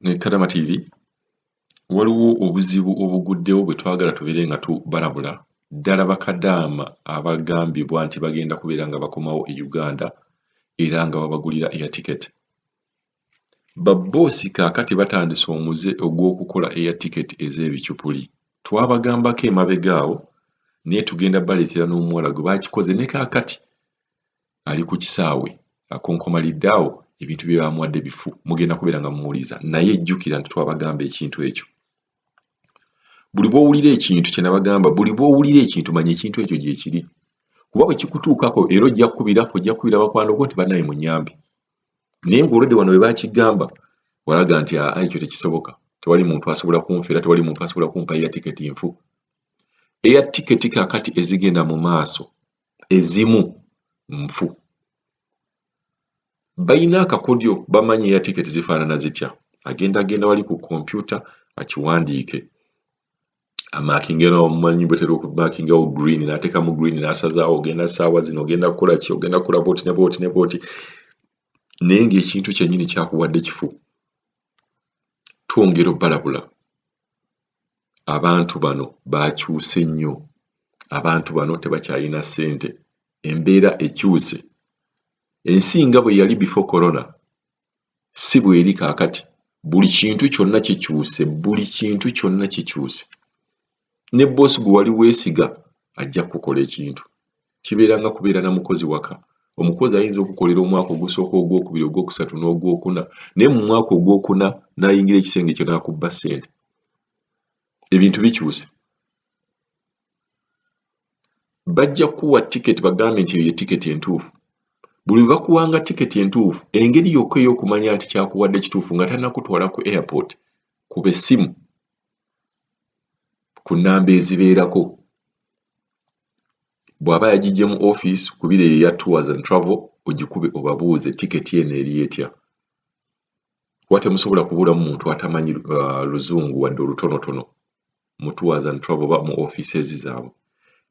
ne Kadama TV waliwo obuzibu obuguddewo bwe twagala tubeere nga tubalabula ddala bakadaama abagambibwa nti bagenda kubeera nga bakomawo e Uganda era nga babagulira air ticket. Babboosi kaakati batandise omuze ogw'okukola air ticket ez'ebicupuli. Twabagambako emabega awo naye tugenda baleetera n'omuwala gwe baakikoze ne kaakati ali ku kisaawe akonkomalidde awo ebintu bye bamuwadde bifu mugenda kubeera nga mumuwuliriza naye jjukira nti twabagamba ekintu ekyo. Buli bw'owulira ekintu kye nabagamba buli bw'owulira ekintu manya ekintu ekyo gye kiri kuba bwe kikutuukako era ojja kubira bakwano gwo nti bannaye munyambe naye ng'olwedde wano bwe baakigamba walaga nti ekyo tekisoboka tewali muntu asobola kunfeera tewali muntu asobola kumpa air ticket nfu. Air ticket kaakati ezigenda mu maaso ezimu nfu. Bayina akakodyo bamanyi air ticket zifaanana zitya. Agenda wali ku kompyuta akiwandiike amaakingera omumanyi bwetera okumakingawo green n'ateekamu green n'asazaawo ogenda ssaawa zino ogenda kukola ki ogenda kukola booti ne booti ne booti naye ng'ekintu kyennyini kyakuwadde kifu. Twongera obbalabula abantu bano baakyuse nnyo abantu bano tebakyalina ssente embeera ekyuse. Ensi nga bwe yali before corona si bweri kaakati buli kintu kyonna kikyuse buli kintu kyonna kikyuse. Ne boosi gwe wali weesiga ajja kukola ekintu kibeeranga kubeera na mukozi waka. Omukozi ayinza okukolera omwaka ogusooka ogwokubiri ogwokusatu n'ogwokuna naye mu mwaka ogwokuna n'ayingira ekisenge kyo n'akubba ssente. Ebintu bikyuse. Bajja kukuwa tiketi bagambe nti eyo ye tiketi entuufu. Buli lwe bakuwanga tiketi entuufu engeri yokka ey'okumanya nti kyakuwadde kituufu nga tannakutwala ku airport kuba essimu ku nnamba ezibeerako. Bw'aba yagiggye mu office kubira eya tours and travel ogikube obabuuze tiketi eno eri etya. Kuba temusobola kubulamu muntu atamanyi luzungu wadde olutonotono mu tours and travel ba mu offices zaabwe.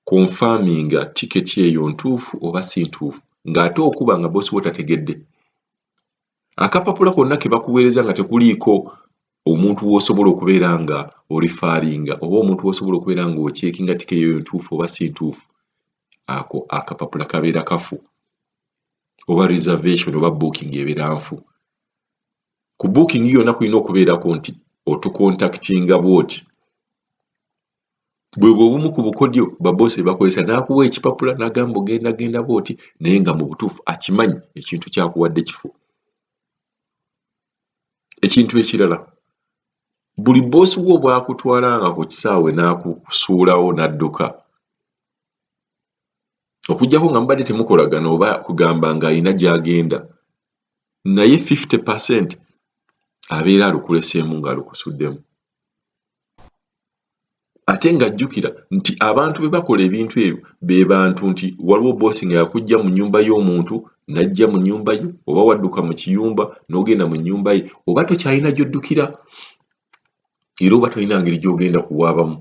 Confirminga tiketi eyo ntuufu oba si ntuufu ng'ate okuba nga boosi wo tategedde. Akapapula konna ke bakuweereza nga tekuliiko omuntu w'osobola okubeera nga orifaaringa oba omuntu w'osobola okubeera nga oceekinga tiketi eyo ntuufu oba si ntuufu. Ako akapapula kabeera kafu oba reservation oba booking ebeera nfu. Ku booking yonna kulina okubeerako nti otukontaktinga bw'oti. Bwe obumu ku bukodyo baboosi bakozesa n'akuwa ekipapula n'agamba ogenda bw'oti naye nga mu butuufu akimanyi ekintu kyakuwadde kifu. Ekintu ekirala buli boosi wo bw'akutwalanga ku kisaawe n'akusuulawo n'adduka okuggyako nga mubadde temukolagana oba kugamba ng'alina gy'agenda naye 50% abeera alukuleseemu ng'alukusuddemu. Ate ng'ajjukira nti abantu be bakola ebintu ebyo be bantu nti waliwo boosi nga yakujja mu nnyumba y'omuntu n'ajja mu nnyumba ye oba wadduka mu kiyumba n'ogenda mu nnyumba ye oba tokyalina gy'oddukira era oba tolina ngeri gy'ogenda kuwaabamu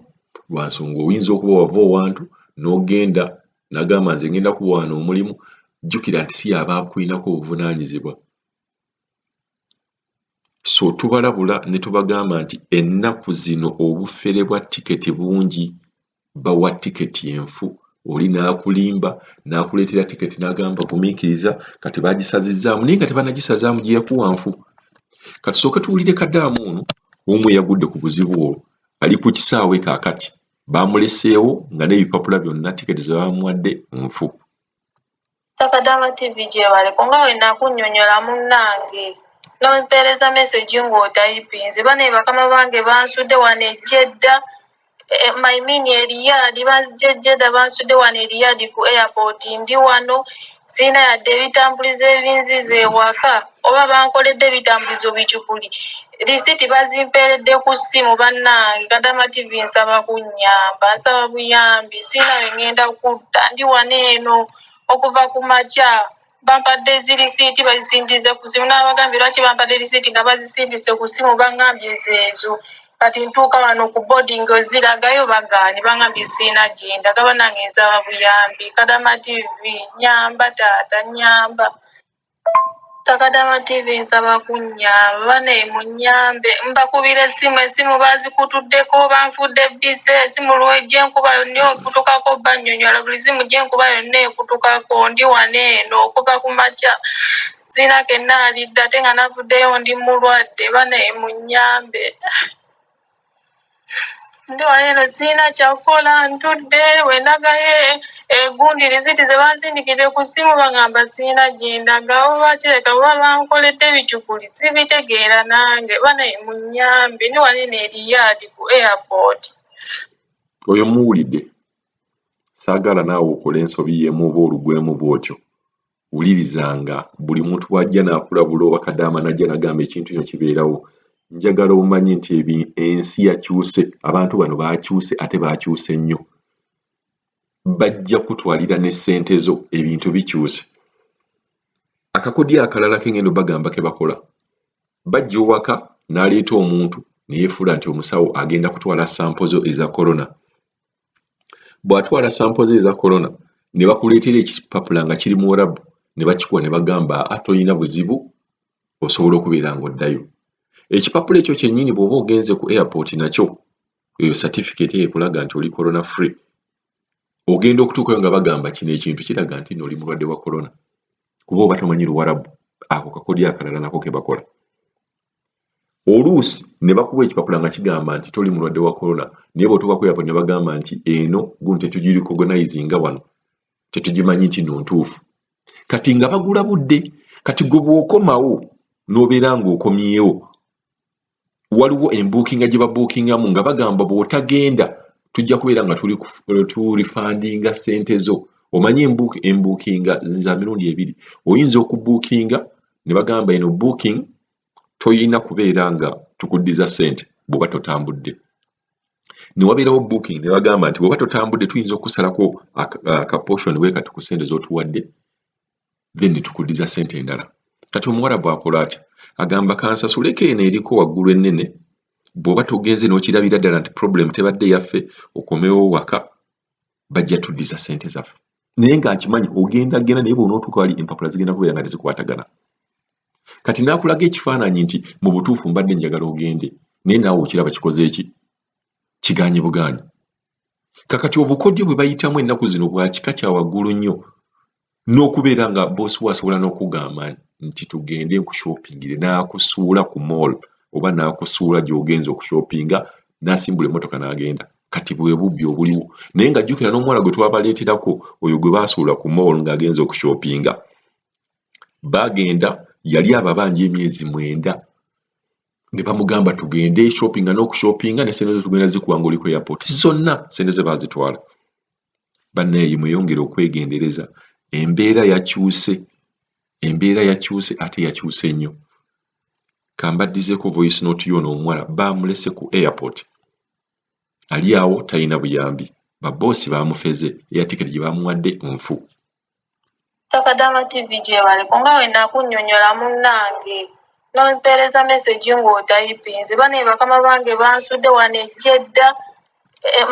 lwa nsonga oyinza okuba wava owantu n'ogenda n'agamba nze ngenda kuwaana omulimu jjukira nti si yaba akulinako obuvunaanyizibwa. So tubalabula ne tubagamba nti ennaku zino obufere bwa tiketi bungi. Bawa tiketi enfu oli n'akulimba n'akuleetera tiketi n'agamba gumiikiriza kati baagisazizzaamu naye nga tebanagisazaamu gye yakuwa nfu. Katusooke tuwulire Kadaamu ono omu eyagudde ku buzibu olwo ali ku kisaawe kaakati baamuleseewo nga n'ebipapula byonna tiketi ze bamuwadde nfu. Kadama TV gye baliko nga bwe nakunnyonnyola munnange n'ompeereza message ng'otayipinze bane bakama bange bansudde wano ejjedda maimini eriyadi bazijjedda bansudde wano eriyadi ku airport ndi wano siina yadde ebitambulizo ebinziza ewaka oba bankoledde ebitambulizo bicupuli risiti bazimpeeredde ku ssimu bannange. Kadama TV nsaba kunnyamba nsaba buyambi siina we ngenda kutta ndi wano eno okuva ku makya bampadde zirisiiti bazisindize ku ssimu n'abagambye lwaki bampadde risiiti nga bazisindise ku ssimu bangambye zeezo kati ntuuka wano ku boarding oziragayo bagaanye bangambye siina gyenda gaba nange nsaba buyambi. Kadama TV nyamba taata nyamba. Takadama TV nsaba kunnyamba bane munnyambe mbakubira esimu bazikutuddeko banfudde bise esimu lwejje nkuba yonna okutukako bannyonnyola buli zimu gye nkuba yonna ekutukako ndi wane eno okuva ku makya sina kennaalidde ate nga navuddeyo ndi mulwadde bane munnyambe ndi wane eno sina kyakukola ntudde wenagaye egundi riziti ze bansindikire ku ssimu baŋŋamba sina gyendaga oba kireka oba bankoledde bicukuli sibitegeera nange bane munnyambe ndi wane eno eriyadi ku airport. Oyo muwulidde saagala naawe okola ensobi yemu oba olugwemu bw'otyo wulirizanga buli muntu bw'ajja n'akulabula oba Kadaama najja nagamba ekintu kino kibeerawo njagala omanyi nti ensi yakyuse abantu bano baakyuse ate baakyuse nnyo bajja kutwalira ne ssente zo ebintu bikyuse akakodya akalala kengendo bagamba ke bakola bajja owaka n'aleeta omuntu ne yeefuula nti omusawo agenda kutwala sampo zo eza korona bw'atwala sampo ze eza korona ne bakuleetera ekipapula nga kiri mu Warabu ne bakikuwa ne bagamba toyina buzibu osobola okubeera ng'oddayo ekipapula ekyo kyennyini bw'oba ogenze ku airport nakyo eyo certificate ekulaga nti oli corona free ogenda okutuukayo nga bagamba kino ekintu kiraga nti oli mulwadde wa corona kuba oba tomanyi Luwarabu ako kakodya akalala nako ke bakola oluusi ne bakuwa ekipapula nga kigamba nti toli mulwadde wa corona naye bw'otuuka ku airport ne bagamba nti eno gundi tetugiricognizinga wano tetugimanyi nti no ntuufu kati nga bagula budde kati gwe bw'okomawo n'obeera ng'okomyewo waliwo embuukinga gye babuukingamu nga bagamba bw'otagenda tujja kubeera nga tulifandinga ssente zo omanyi embuukinga za mirundi ebiri oyinza okubuukinga ne bagamba eno booking toyina kubeera nga tukuddiza ssente bw'oba totambudde ne wabeerawo booking ne bagamba nti bw'oba totambudde tuyinza okusalako akaposhoni bwe kati ku ssente z'otuwadde then ne tukuddiza ssente endala kati omuwala bw'akola atya agamba kansasuleko eno eriko waggulu ennene bw'oba togenze n'okirabira ddala nti problem tebadde yaffe okomewo waka bajja tuddiza ssente zaffe naye ng'akimanyi ogenda naye bw'onootuuka wali empapula zigenda kubeera nga tezikwatagana kati n'akulaga ekifaananyi nti mu butuufu mbadde njagala ogende naye naawe okiraba kikoze eki kiganye bugaanyi kakati obukodyo bwe bayitamu ennaku zino bwa kika kya waggulu nnyo n'okubeera nga boosi wasobola n'okugamba nti tugende nkushoppingire n'akusuula ku mall oba n'akusuula gy'ogenza okushoppinga n'asimbula emmotoka n'agenda kati bwe bubbi obuliwo naye nga jjukira n'omuwala gwe twabaleeterako oyo gwe baasuula ku mall ng'agenza okushoppinga bagenda yali ababanja emyezi 9 ne bamugamba tugende shoppinga n'okushoppinga ne ssente zo tugenda zikuwa ng'oli ku airport zonna ssente ze baazitwala banneeyi mweyongere okwegendereza embeera yakyuse ate yakyuse nnyo kambaddizeeko voice note y'ono omuwala baamulese ku airport ali awo talina buyambi baboosi baamufeze eya tiketi gye baamuwadde nfu Takadama TV gye baliko nga we nakunnyonnyola munnange n'ompeereza message ng'otayipinze bane bakama bange bansudde wano ejjedda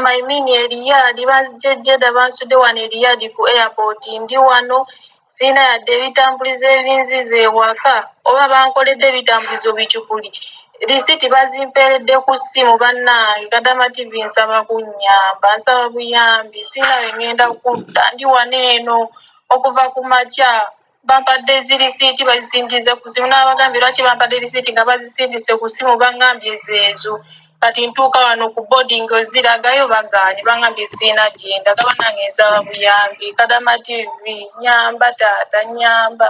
maimini eriyadi banzijejjeda bansudde wano eriyadi ku airport ndi wano siina yadde ebitambulizo ebinziza ewaka oba bankoledde ebitambulizo bicukuli risiti bazimpeeredde ku ssimu bannange Kadama TV nsaba kunnyamba nsaba buyambi siina we ŋŋenda kudda ndi wano eno okuva ku makya bampadde ezirisiiti bazisindize ku ssimu n'abagambye lwaki bampadde erisiiti nga bazisindise ku ssimu baŋŋambye ezeezo kati ntuuka wano ku boarding oziragayo bagaanye baŋŋambye siina gyendaga bannange nsaba buyambi Kadama TV nyamba taata nyamba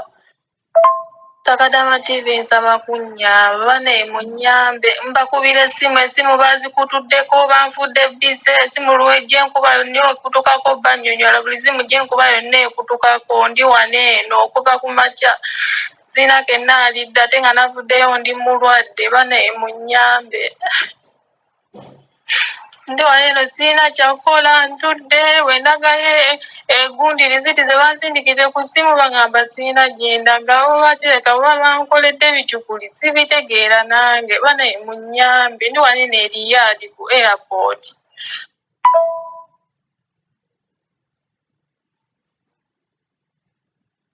Takadama TV nsaba kunnyamba bane munnyambe mbakubira esimu bazikutuddeko banfudde bise esimu lwejje nkuba yonna okutukako bannyonnyola buli zimu gye nkuba yonna ekutukako ndi wane eno okuva ku makya sina kennaalidde ate nga navuddeyo ndi mulwadde bane munnyambe ndi wano eno sirina kyakukola ntudde wendagayo egundi riziti ze bansindikire ku ssimu baŋŋamba sirina gyendaga oba kireka oba bankoledde bicukuli sibitegeera nange bane munnyambe ndi wano eno eriyadi ku airport.